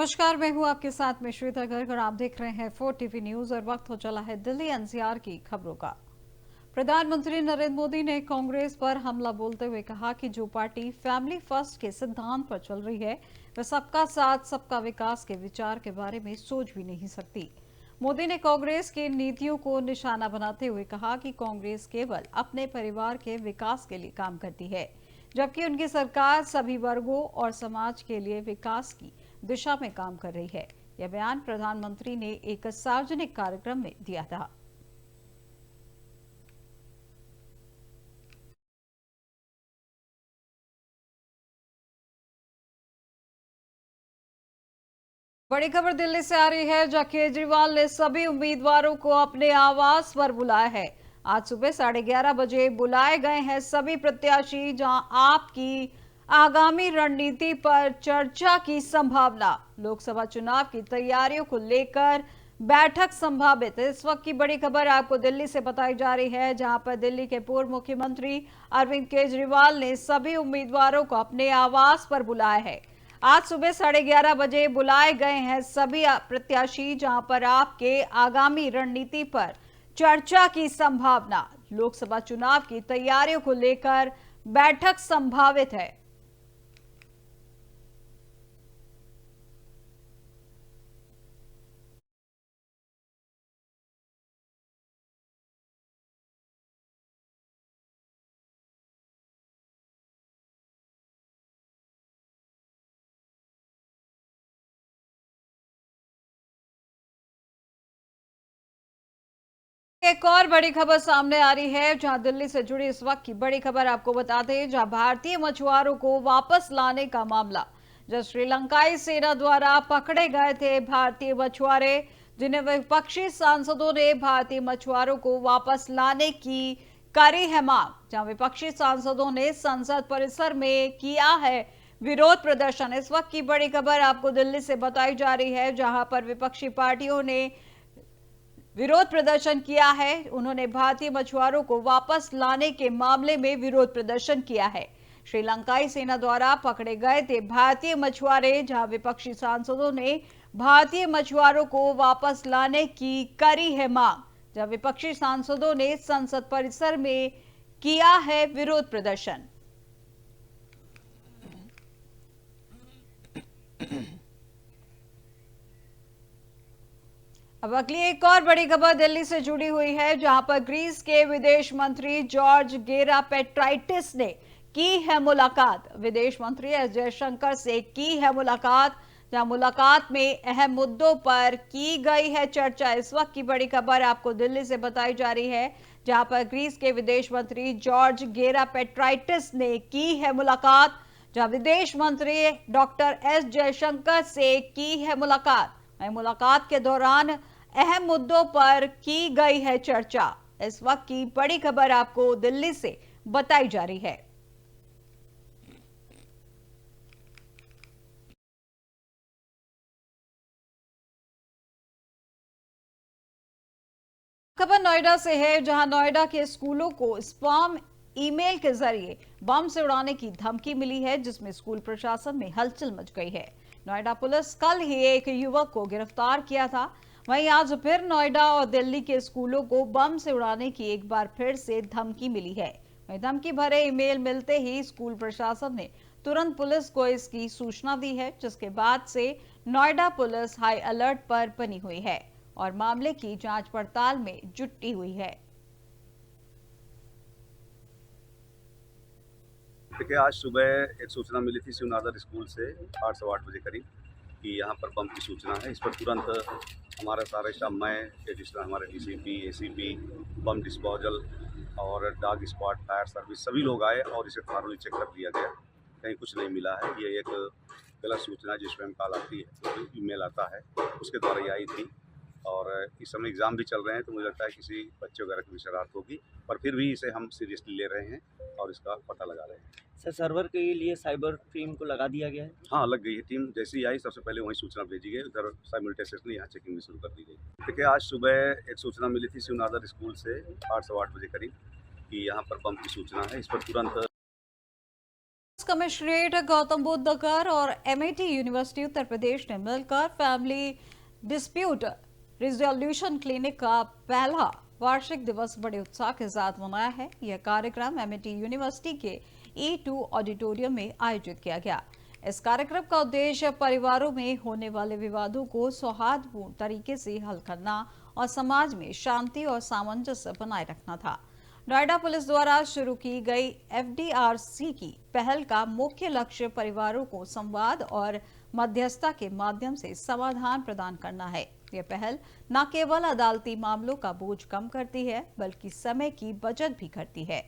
नमस्कार, मैं हूं आपके साथ में श्वेता गर्ग और आप देख रहे हैं 4 टीवी न्यूज और वक्त हो चला है दिल्ली एनसीआर की खबरों का। प्रधानमंत्री नरेंद्र मोदी ने कांग्रेस पर हमला बोलते हुए कहा कि जो पार्टी फैमिली फर्स्ट के सिद्धांत पर चल रही है वह सबका साथ सबका विकास के विचार के बारे में सोच भी नहीं सकती। मोदी ने कांग्रेस की नीतियों को निशाना बनाते हुए कहा कि कांग्रेस केवल अपने परिवार के विकास के लिए काम करती है, जबकि उनकी सरकार सभी वर्गों और समाज के लिए विकास की दिशा में काम कर रही है। यह बयान प्रधानमंत्री ने एक सार्वजनिक कार्यक्रम में दिया था। बड़ी खबर दिल्ली से आ रही है, जहां केजरीवाल ने सभी उम्मीदवारों को अपने आवास पर बुलाया है। आज सुबह 11:30 बजे बुलाए गए हैं सभी प्रत्याशी, जहां आपकी आगामी रणनीति पर चर्चा की संभावना। लोकसभा चुनाव की तैयारियों को लेकर बैठक संभावित। इस वक्त की बड़ी खबर आपको दिल्ली से बताई जा रही है, जहां पर दिल्ली के पूर्व मुख्यमंत्री अरविंद केजरीवाल ने सभी उम्मीदवारों को अपने आवास पर बुलाया है। आज सुबह 11:30 बजे बुलाए गए हैं सभी प्रत्याशी, जहां पर आपके आगामी रणनीति पर चर्चा की संभावना। लोकसभा चुनाव की तैयारियों को लेकर बैठक संभावित है। एक और बड़ी खबर सामने आ रही है, जहां दिल्ली से जुड़ी इस वक्त की बड़ी खबर आपको बता दें, जहां भारतीय मछुआरों को वापस लाने का मामला। जब श्रीलंकाई सेना द्वारा पकड़े गए थे भारतीय मछुआरे, जिन्हें विपक्षी सांसदों ने भारतीय मछुआरों को वापस लाने की करी है मांग। जहां विपक्षी सांसदों ने संसद परिसर में किया है विरोध प्रदर्शन। इस वक्त की बड़ी खबर आपको दिल्ली से बताई जा रही है, जहां पर विपक्षी पार्टियों ने विरोध प्रदर्शन किया है। उन्होंने भारतीय मछुआरों को वापस लाने के मामले में विरोध प्रदर्शन किया है। श्रीलंकाई सेना द्वारा पकड़े गए थे भारतीय मछुआरे, जहां विपक्षी सांसदों ने भारतीय मछुआरों को वापस लाने की करी है मांग। जहां विपक्षी सांसदों ने संसद परिसर में किया है विरोध प्रदर्शन। अब अगली एक और बड़ी खबर दिल्ली से जुड़ी हुई है, जहां पर ग्रीस के विदेश मंत्री जॉर्ज गेरापेट्राइटिस ने की है मुलाकात। विदेश मंत्री एस जयशंकर से की है मुलाकात, जहां मुलाकात में अहम मुद्दों पर की गई है चर्चा। इस वक्त की बड़ी खबर आपको दिल्ली से बताई जा रही है, जहां पर ग्रीस के विदेश मंत्री जॉर्ज गेरापेट्राइटिस ने की है मुलाकात, जहां विदेश मंत्री डॉक्टर एस जयशंकर से की है मुलाकात। मुलाकात के दौरान अहम मुद्दों पर की गई है चर्चा। इस वक्त की बड़ी खबर आपको दिल्ली से बताई जा रही है। खबर नोएडा से है, जहां नोएडा के स्कूलों को स्पैम ईमेल के जरिए बम से उड़ाने की धमकी मिली है, जिसमें स्कूल प्रशासन में हलचल मच गई है। नोएडा पुलिस कल ही एक युवक को गिरफ्तार किया था। वहीं आज फिर नोएडा और दिल्ली के स्कूलों को बम से उड़ाने की एक बार फिर से धमकी मिली है। वहीं धमकी भरे ईमेल मिलते ही स्कूल प्रशासन ने तुरंत पुलिस को इसकी सूचना दी है, जिसके बाद से नोएडा पुलिस हाई अलर्ट पर बनी हुई है और मामले की जांच पड़ताल में जुटी हुई है। देखिए, आज सुबह एक सूचना मिली थी शिवनादर स्कूल से 8:15 बजे करीब कि यहाँ पर बम की सूचना है। इस पर तुरंत हमारा सारे स्टाफ, मैं रजिस्ट्रार, हमारे डीसीपी, एसीपी, बम डिस्पोजल और डॉग स्क्वाड, फायर सर्विस सभी लोग आए और इसे थारोली चेक कर दिया गया। कहीं कुछ नहीं मिला है। ये एक गलत सूचना जिस पर कॉल आती है, ईमेल आता है, उसके द्वारा ये आई थी। और इस समय एग्ज़ाम भी चल रहे हैं, तो मुझे लगता है किसी बच्चे वगैरह की भी शरारत होगी, पर फिर भी इसे हम सीरियसली ले रहे हैं और इसका पता लगा रहे हैं। सर, सर्वर के लिए साइबर टीम को लगा दिया गया है। हाँ, लग गई है टीम। जैसे ही आई सबसे पहले वहीं सूचना भेजी गई, उधर साइमल्टेनियसली यहाँ चेकिंग भी शुरू कर दी गई। देखिए, आज सुबह एक सूचना मिली थी शिवनादर स्कूल से 8:15 बजे करीब कि यहाँ पर बम की सूचना है। इस पर तुरंत कमिश्नरेट गौतम बुद्ध नगर और एमआईटी यूनिवर्सिटी उत्तर प्रदेश ने मिलकर फैमिली डिस्प्यूट रिजोल्यूशन क्लिनिक का पहला वार्षिक दिवस बड़े उत्साह के साथ मनाया है। यह कार्यक्रम एमआईटी यूनिवर्सिटी के E2 ऑडिटोरियम में आयोजित किया गया। इस कार्यक्रम का उद्देश्य परिवारों में होने वाले विवादों को सौहार्दपूर्ण तरीके से हल करना और समाज में शांति और सामंजस्य बनाए रखना था। नोएडा पुलिस द्वारा शुरू की गई FDRC की पहल का मुख्य लक्ष्य परिवारों को संवाद और मध्यस्थता के माध्यम से समाधान प्रदान करना है। यह पहल न केवल अदालती मामलों का बोझ कम करती है, बल्कि समय की बचत भी करती है।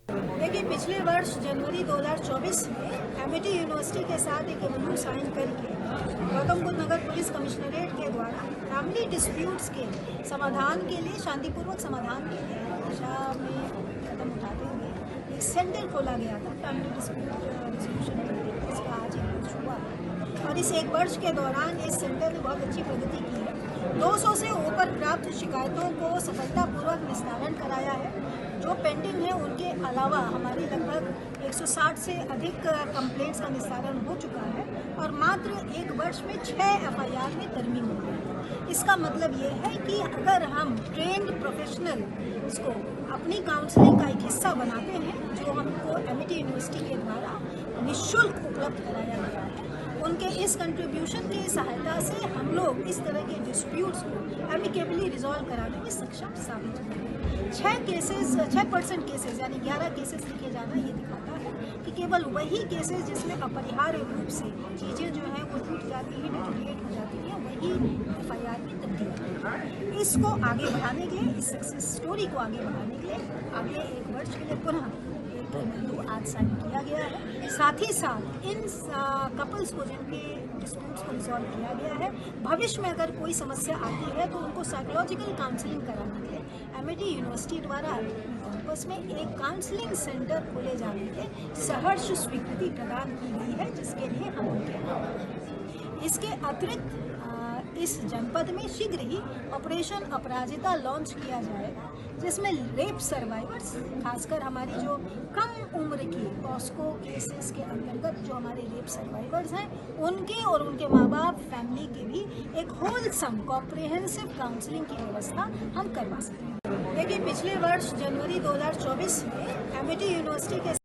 देखिए, पिछले वर्ष जनवरी 2024 में एमआईटी यूनिवर्सिटी के साथ एक MOU साइन करके गौतम बुद्ध नगर पुलिस कमिश्नरेट के द्वारा फैमिली डिस्प्यूट्स के समाधान के लिए, शांतिपूर्वक समाधान के लिए दिशा में कदम उठाते हुए एक सेंटर खोला गया था, फैमिली डिस्प्यूट रिजोल्यूशन क्लिनिक। इसका आज एक वर्ष हुआ है और इस एक वर्ष के दौरान इस सेंटर ने बहुत अच्छी प्रगति की है। 200 से ऊपर प्राप्त शिकायतों को सफलतापूर्वक निस्तारण कराया है। जो पेंडिंग है उनके अलावा हमारी लगभग 160 से अधिक कंप्लेंट्स का निस्तारण हो चुका है और मात्र एक वर्ष में 6 FIR में तरमीम हो गई है। इसका मतलब ये है कि अगर हम ट्रेंड प्रोफेशनल इसको अपनी काउंसलिंग का एक हिस्सा बनाते हैं, जो हमको एमआईटी यूनिवर्सिटी के द्वारा निःशुल्क उपलब्ध कराया गया है, उनके इस कंट्रीब्यूशन की सहायता से हम लोग इस तरह के डिस्प्यूट्स को एमिकेबली रिजॉल्व कराने में सक्षम साबित हुए। 6% केसेस यानी 11 केसेस लिखे जाना ये दिखाता है कि केवल वही केसेस जिसमें अपरिहार्य रूप से चीज़ें जो हैं वो टूट जाती हैं, डिटोरिएट हो जाती हैं, वही FIR में तब्दील होती है। इसको आगे बढ़ाने के लिए, इस सक्सेस स्टोरी को आगे बढ़ाने के लिए आगे एक वर्ष के लिए पुनः एक MOU आज साइन किया गया है। साथ ही साथ इन कपल्स को, जिनके डिस्प्यूट्स को रिजॉल्व किया गया है, भविष्य में अगर कोई समस्या आती है तो उनको साइकोलॉजिकल काउंसलिंग कराने के लिए एमआईटी यूनिवर्सिटी द्वारा कैंपस में एक काउंसलिंग सेंटर खोले जाने के सहर्ष स्वीकृति प्रदान की गई है, जिसके लिए हम उनके आभारी हैं। इसके अतिरिक्त इस जनपद में शीघ्र ही ऑपरेशन अपराजिता लॉन्च किया जाएगा, जिसमें रेप सर्वाइवर्स, खासकर हमारी जो कम उम्र की पॉस्को केसेस के अंतर्गत जो हमारे रेप सर्वाइवर्स हैं, उनके और उनके माँ बाप, फैमिली के भी एक होलसम कॉम्प्रिहेंसिव काउंसलिंग की व्यवस्था हम करवा सकते हैं। देखिए, पिछले वर्ष जनवरी 2024 में एमआईटी यूनिवर्सिटी के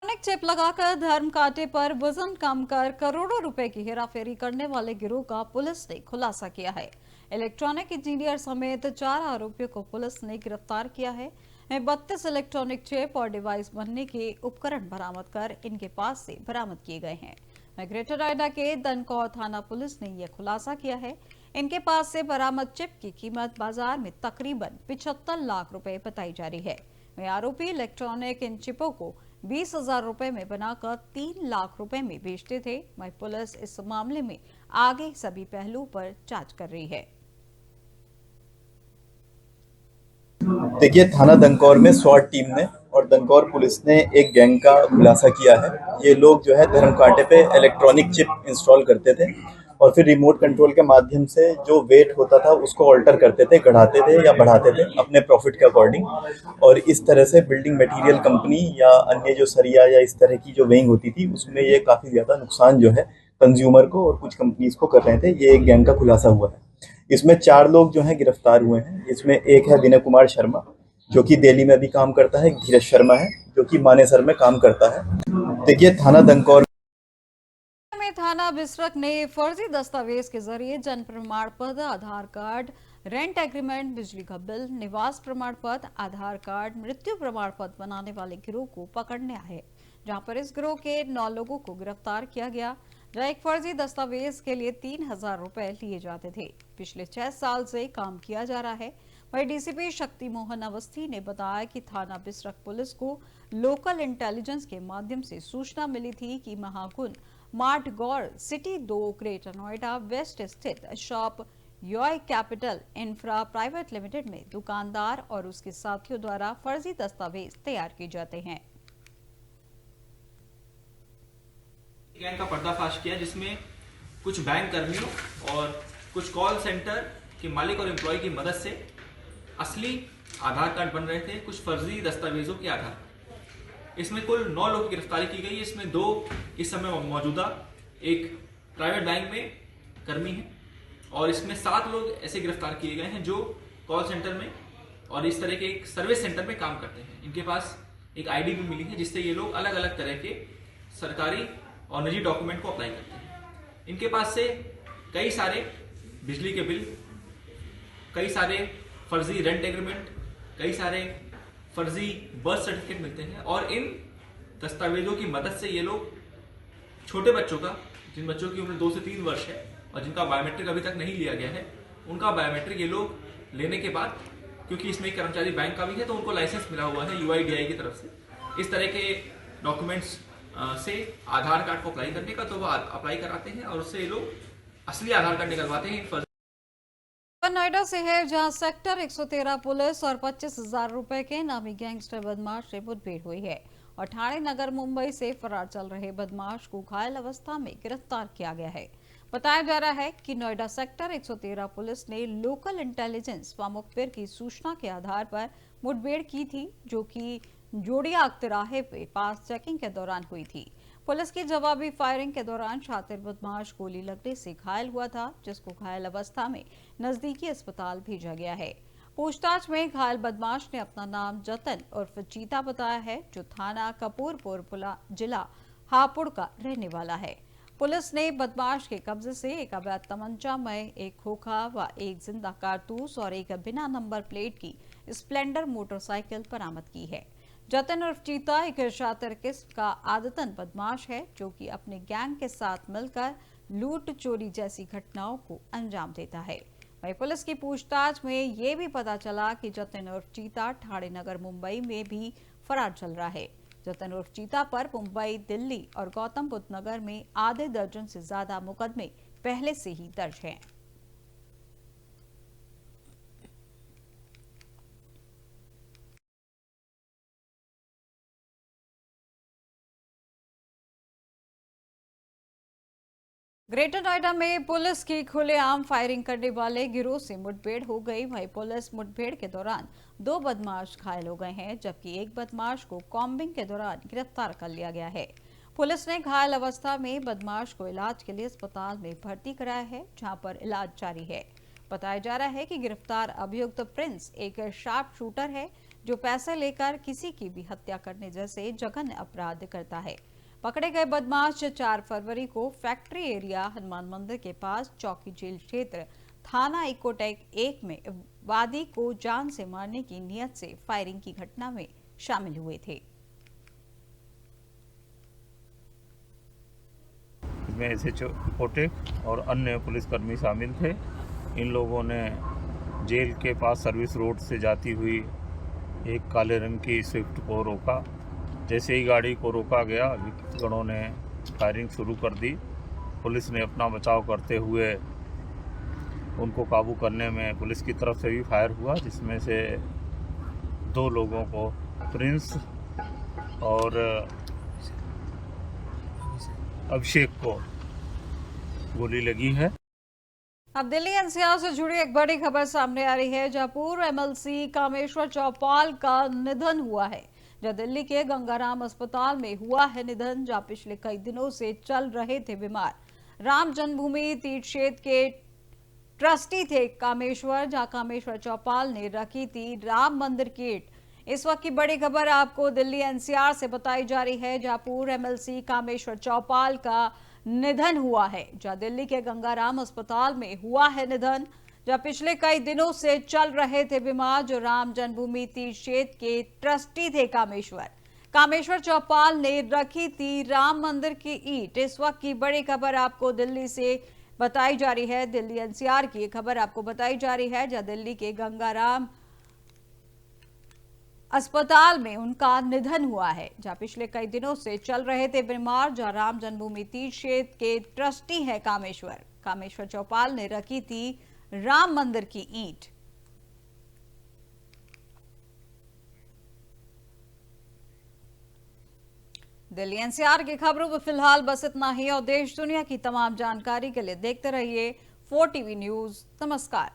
इलेक्ट्रॉनिक चिप लगाकर धर्म कांटे पर वजन कम कर करोड़ों रुपए की हेराफेरी करने वाले गिरोह का पुलिस ने खुलासा किया है। इलेक्ट्रॉनिक इंजीनियर समेत 4 आरोपियों को पुलिस ने गिरफ्तार किया है। 32 इलेक्ट्रॉनिक चिप और डिवाइस बनने के उपकरण बरामद कर इनके पास से बरामद किए गए हैं। ग्रेटर नोएडा के दनकौर थाना पुलिस ने यह खुलासा किया है। इनके पास से बरामद चिप की कीमत बाजार में तकरीबन 75 लाख रुपए बताई जा रही है। वे आरोपी इलेक्ट्रॉनिक इन चिपों को 20,000 रुपए में बनाकर 3 लाख रुपए में बेचते थे। वहीं पुलिस इस मामले में आगे सभी पहलुओं पर जांच कर रही है। देखिए, थाना दनकौर में स्वाट टीम ने और दनकौर पुलिस ने एक गैंग का खुलासा किया है। ये लोग जो है धर्म कांटे पे इलेक्ट्रॉनिक चिप इंस्टॉल करते थे और फिर रिमोट कंट्रोल के माध्यम से जो वेट होता था उसको ऑल्टर करते थे, घटाते थे या बढ़ाते थे अपने प्रॉफिट के अकॉर्डिंग। और इस तरह से बिल्डिंग मटेरियल कंपनी या अन्य जो सरिया या इस तरह की जो वेइंग होती थी, उसमें ये काफ़ी ज़्यादा नुकसान जो है कंज्यूमर को और कुछ कंपनीज को कर रहे थे। ये एक गैंग का खुलासा हुआ है। इसमें 4 लोग जो हैं गिरफ्तार हुए हैं। इसमें एक है विनय कुमार शर्मा, जो कि दिल्ली में भी काम करता है। धीरज शर्मा है, जो कि मानेसर में काम करता है। देखिए, थाना दनकौर में थाना बिसरख ने फर्जी दस्तावेज के जरिए जन्म प्रमाण पत्र, आधार कार्ड, रेंट एग्रीमेंट, बिजली का बिल, निवास प्रमाण पत्र, आधार कार्ड, मृत्यु प्रमाण पत्र बनाने वाले गिरोह को पकड़ने आए, जहां पर इस गिरोह के 9 लोगों को गिरफ्तार किया गया। जहां एक फर्जी दस्तावेज के लिए 3,000 रुपए लिए जाते थे। पिछले 6 साल से काम किया जा रहा है। वहीं डीसीपी शक्ति मोहन अवस्थी ने बताया कि थाना बिसरख पुलिस को लोकल इंटेलिजेंस के माध्यम से सूचना मिली थी कि Mahagun mart Gaur city 2 greater Noida west स्थित शॉप योय कैपिटल इंफ्रा प्राइवेट लिमिटेड में दुकानदार और उसके साथियों द्वारा फर्जी दस्तावेज तैयार किए जाते हैं। गैंग का पर्दाफाश किया, जिसमें कुछ बैंक कर्मियों और कुछ कॉल सेंटर के मालिक और एम्प्लॉय की मदद से असली आधार कार्ड बन रहे थे कुछ फर्जी दस्तावेजों के आधार पर। इसमें कुल 9 लोगों की गिरफ्तारी की गई। इसमें 2 इस समय मौजूदा एक प्राइवेट बैंक में कर्मी हैं और इसमें 7 लोग ऐसे गिरफ्तार किए गए हैं जो कॉल सेंटर में और इस तरह के एक सर्विस सेंटर में काम करते हैं। इनके पास एक आईडी भी मिली है जिससे ये लोग अलग अलग तरह के सरकारी और निजी डॉक्यूमेंट को अप्लाई करते हैं। इनके पास से कई सारे बिजली के बिल, कई सारे फर्जी रेंट एग्रीमेंट, कई सारे फर्जी बर्थ सर्टिफिकेट मिलते हैं और इन दस्तावेजों की मदद से ये लोग छोटे बच्चों का, जिन बच्चों की उम्र 2 से 3 वर्ष है और जिनका बायोमेट्रिक अभी तक नहीं लिया गया है, उनका बायोमेट्रिक ये लोग लेने के बाद, क्योंकि इसमें एक कर्मचारी बैंक का भी है तो उनको लाइसेंस मिला हुआ है UIDAI की तरफ से, इस तरह के डॉक्यूमेंट्स से आधार कार्ड को अप्लाई करने का, तो वो अप्लाई कराते हैं और उससे ये लोग असली आधार कार्ड निकलवाते हैं। नोएडा से है जहां सेक्टर 113 पुलिस और 25,000 रुपए के नामी गैंगस्टर बदमाश से मुठभेड़ हुई है और ठाणे नगर मुंबई से फरार चल रहे बदमाश को घायल अवस्था में गिरफ्तार किया गया है। बताया जा रहा है कि नोएडा सेक्टर 113 पुलिस ने लोकल इंटेलिजेंस व मुखबिर की सूचना के आधार पर मुठभेड़ की थी, जो कि जोड़िया तिराहे पे पास चेकिंग के दौरान हुई थी। पुलिस की जवाबी फायरिंग के दौरान शातिर बदमाश गोली लगने से घायल हुआ था, जिसको घायल अवस्था में नजदीकी अस्पताल भेजा गया है। पूछताछ में घायल बदमाश ने अपना नाम जतन उर्फ चीता बताया है, जो थाना कपूरपुर जिला हापुड़ का रहने वाला है। पुलिस ने बदमाश के कब्जे से एक अवैध तमंचा में एक खोखा व एक जिंदा कारतूस और एक बिना नंबर प्लेट की स्प्लेंडर मोटरसाइकिल बरामद की है। जतन उर्फ चीता एक शातिर किस्म का आदतन बदमाश है, जो कि अपने गैंग के साथ मिलकर लूट चोरी जैसी घटनाओं को अंजाम देता है। वहीं पुलिस की पूछताछ में ये भी पता चला कि जतन उर्फ चीता ठाणे नगर मुंबई में भी फरार चल रहा है। जतन उर्फ चीता पर मुंबई, दिल्ली और गौतम बुद्ध नगर में आधे दर्जन से ज्यादा मुकदमे पहले से ही दर्ज हैं। ग्रेटर नोएडा में पुलिस की खुलेआम फायरिंग करने वाले गिरोह से मुठभेड़ हो गई। वहीं पुलिस मुठभेड़ के दौरान 2 बदमाश घायल हो गए हैं, जबकि एक बदमाश को कॉम्बिंग के दौरान गिरफ्तार कर लिया गया है। पुलिस ने घायल अवस्था में बदमाश को इलाज के लिए अस्पताल में भर्ती कराया है, जहां पर इलाज जारी है। बताया जा रहा है कि गिरफ्तार अभियुक्त प्रिंस एक शार्प शूटर है, जो पैसे लेकर किसी की भी हत्या करने जैसे जघन्य अपराध करता है। पकड़े गए बदमाश 4 फरवरी को फैक्ट्री एरिया हनुमान मंदिर के पास चौकी जेल क्षेत्र थाना इकोटेक 1 में वादी को जान से मारने की नियत से फायरिंग की घटना में शामिल हुए थे। इसमें SHO इकोटेक और अन्य पुलिसकर्मी शामिल थे। इन लोगों ने जेल के पास सर्विस रोड से जाती हुई एक काले रंग की स्विफ्ट को रोका। जैसे ही गाड़ी को रोका गया, विकृतगणों ने फायरिंग शुरू कर दी। पुलिस ने अपना बचाव करते हुए उनको काबू करने में पुलिस की तरफ से भी फायर हुआ, जिसमें से 2 लोगों को, प्रिंस और अभिषेक को गोली लगी है। अब दिल्ली NCR से जुड़ी एक बड़ी खबर सामने आ रही है, जहां पूर्व MLC कामेश्वर चौपाल का निधन हुआ है। जहां दिल्ली के गंगाराम अस्पताल में हुआ है निधन, जहां पिछले कई दिनों से चल रहे थे बीमार। राम जन्मभूमि तीर्थ क्षेत्र के ट्रस्टी थे कामेश्वर, जहां कामेश्वर चौपाल ने रखी थी राम मंदिर की ईंट। इस वक्त की बड़ी खबर आपको दिल्ली NCR से बताई जा रही है, जहां पूर्व MLC कामेश्वर चौपाल का निधन हुआ है। जहां दिल्ली के गंगाराम अस्पताल में हुआ है निधन, जहां पिछले कई दिनों से चल रहे थे बीमार, जो राम जन्मभूमि तीर्थ क्षेत्र के ट्रस्टी थे कामेश्वर चौपाल ने रखी थी राम मंदिर की ईंट। इस वक्त की बड़ी खबर आपको दिल्ली से बताई जा रही है, दिल्ली NCR की खबर आपको बताई जा रही है, जहां दिल्ली के गंगाराम अस्पताल में उनका निधन हुआ है। जहां पिछले कई दिनों से चल रहे थे बीमार, जहां राम जन्मभूमि तीर्थ क्षेत्र के ट्रस्टी है कामेश्वर चौपाल ने रखी थी राम मंदिर की ईंट। दिल्ली NCR की खबरों में फिलहाल बस इतना ही और देश दुनिया की तमाम जानकारी के लिए देखते रहिए 4TV न्यूज। नमस्कार।